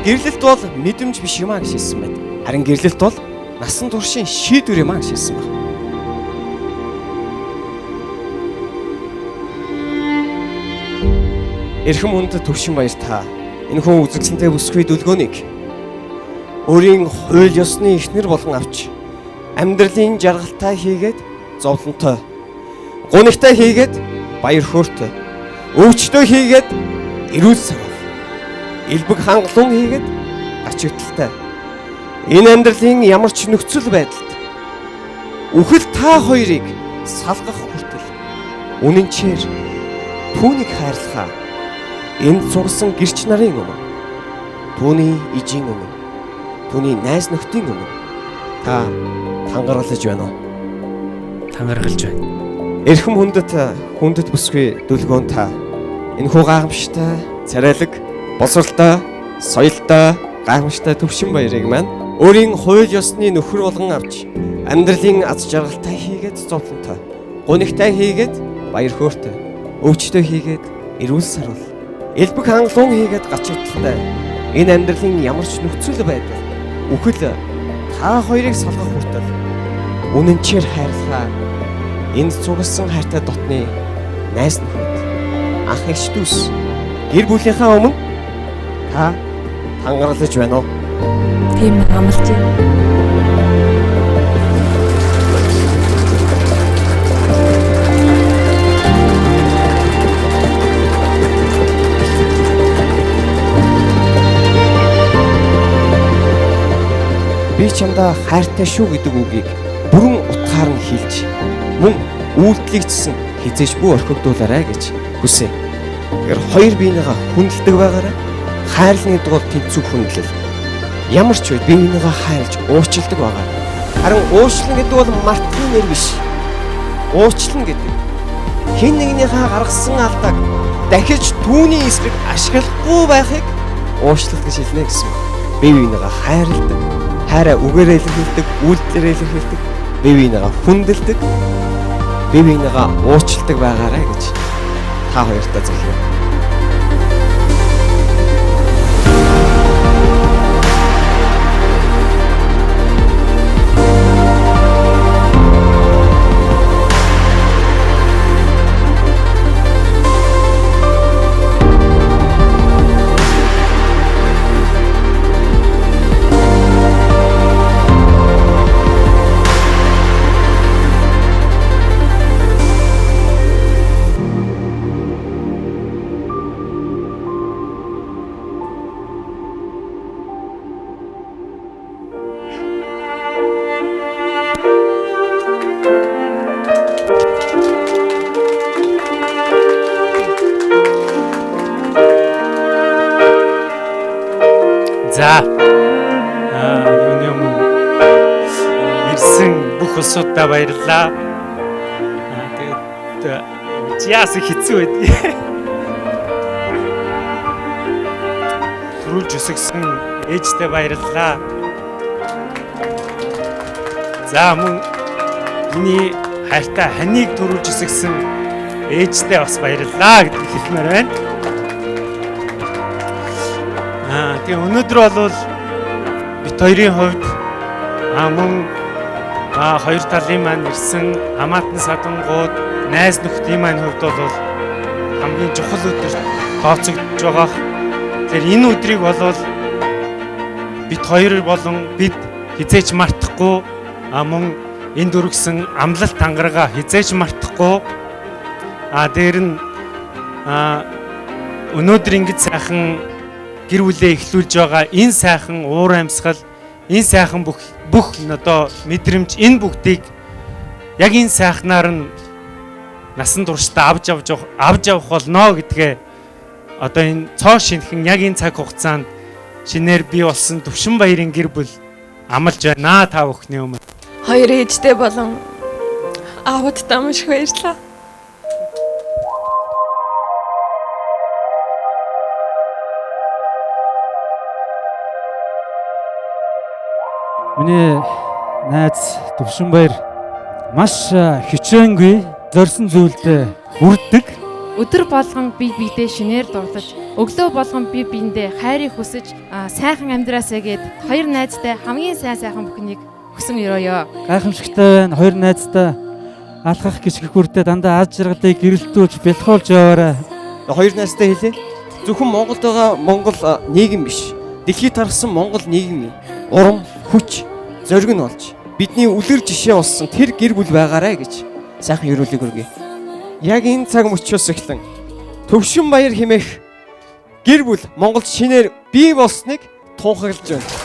Гэрлэлт бол мэдрэмж биш юм а гэж хэлсэн байна. Харин гэрлэлт бол насан туршийн шийдвэр юм а гэж хэлсэн байна. Эрхэм хүнд төвшин баяр та. Энэхүү үзэгсэнтэй бүсгүй дүлгөөнийг өөрийн хууль ёсны эхнэр болгон авч амьдралын жаргалтай хийгээд зовлонтой, гунигтай хийгээд баяр хөөртэй, өвчтөй хийгээд эрүүл сарвал, элбэг хангалуун хийгээд ачигдaltaй. Энэ амьдралын ямар ч нөхцөл байдалд үхэл та хоёрыг салгах хүртэл үнэнчээр түүнийг хайрлахаа энд зурсан гэрч нарын өмнө, түүний ижийн өмнө, түүний найз нөхдийн өмнө та тангаргалж байна уу? Тангаргалж байна. Эрхэм хүндэт бүсгүй дүлгөөн та энэхүү гайхамшигтай, царайлаг, боловсралтай, соёлтой, гайхамшигтай төвшин баярыг маань өөрийн хууль ёсны нөхөр болгон авч амьдралын аз жаргалтай хийгээд зовлонтой, гунигтай хийгээд баяр хөөртэй, өвчтөй хийгээд эрүүл сарвал, элбэг хангалуун хийгээд гачигдaltaй. Энэ амьдралын ямар ч нөхцөл байдал үхэл та хоёрыг салгах хүртэл үнэнчээр хайрлахаа энд цугласан хайртай дотны найз нөхөд, ах эгч дүүс, гэр бүлийнхаа өмнө та тангаралж байна уу? Тийм амлаж байна. Би чамдаа хайртай шүү гэдэг үгийг бүрэн утгаар нь хэлж, мөн үйлдэлийгчсэн хизээж бүү орхигдуулаарай гэж хүсье. Тэгэхээр хоёр биенийгаа хүндэлдэг байгаарай. Хайрлын гэдэг бол тэнцвэг хүндлэл. Ямар ч үед биенийгаа хайрлж уучилдаг байгаа. Харин уучлан гэдэг бол мартахын нэр биш. Уучлан гэдэг хэн нэгнийхээ гаргасан алдааг дахиж түүний эсрэг ашиглахгүй байхыг уучлалт гэж хэлнэ гэсэн. Бие биенийгаа хайрладаг, хайраа үгээрээ илэрхийлдэг, үйлдэлээрээ илэрхийлдэг, бие биенийгаа хүндэлдэг, бие биенийгаа уучилдаг байгаарай гэж та хоёртаа зөвлөе. За юуны өмнө ирсэн бүх улсуудаа баярлалаа. Тэгээд яас хэцүү байдгийг. Төрүүлж өсгсөн ээжтэй баярлалаа. За мөн миний хайртай ханыг төрүүлж өсгсөн ээжтэй бас баярлалаа гэдгийг хэлмээр байна. Тэгээ өнөөдөр бол бит хоёрын хувьд мөн хоёр талын маань ирсэн хамаатан садангууд, найз нөхдийн маань хувьд бол хамгийн чухал өдөр тооцогдож байгаа. Тэгэхээр энэ өдрийг бол бит хоёр болон бид хизээч мартахгүй, мөн энд өргөсөн амлалт тангарага хизээч мартахгүй. Дээр нь өнөөдөр ингэж сайхан гэр бүлээ эхлүүлж байгаа энэ сайхан уур амьсгал, энэ сайхан бүх одоо мэдрэмж, энэ бүгдийг яг энэ сайхнаар нь насан туршдаа авч явах болно гэдгээ одоо энэ цоо шинхэн яг энэ цаг хугацаанд шинээр бий болсон төвшин баярын гэр бүл амлаж байна та бүхний өмнө. Хоёр ээжтэй болон аавдтай маш их баярлалаа. Миний найз төвшин баяр маш хичээнгүй зорьсон зүйлдээ хүрдэг. Өдөр болгон бие биедээ шинээр дурлаж Өглөө болгон би биендээ хайрыг хүсэж сайхан амьдраасаа гэд хоёр найзтай хамгийн сайхан бүхнийг хүсэн өрөөё. Гайхамшигтай байна. Хоёр найзтай алхах гიშгэх бүртээ дандаа аз жаргалыг гэрэлтүүлж бэлхуулж яваарай. Хоёр найзтай хэлээ. Зөвхөн Монголд байгаа Монгол нийгэм биш. Дэлхийд тархсан Монгол нийгмийн урам, хүч, зориг нь болж бидний үлгэр жишээ болсон тэр гэр бүл байгаарай гэж сайхан ерөөлөг өргөе. Яг энэ цаг мөчөөс эхлэн Төвшин Баяр хэмээх гэр бүл Монголд шинээр бий болсныг тунхаглаж байна.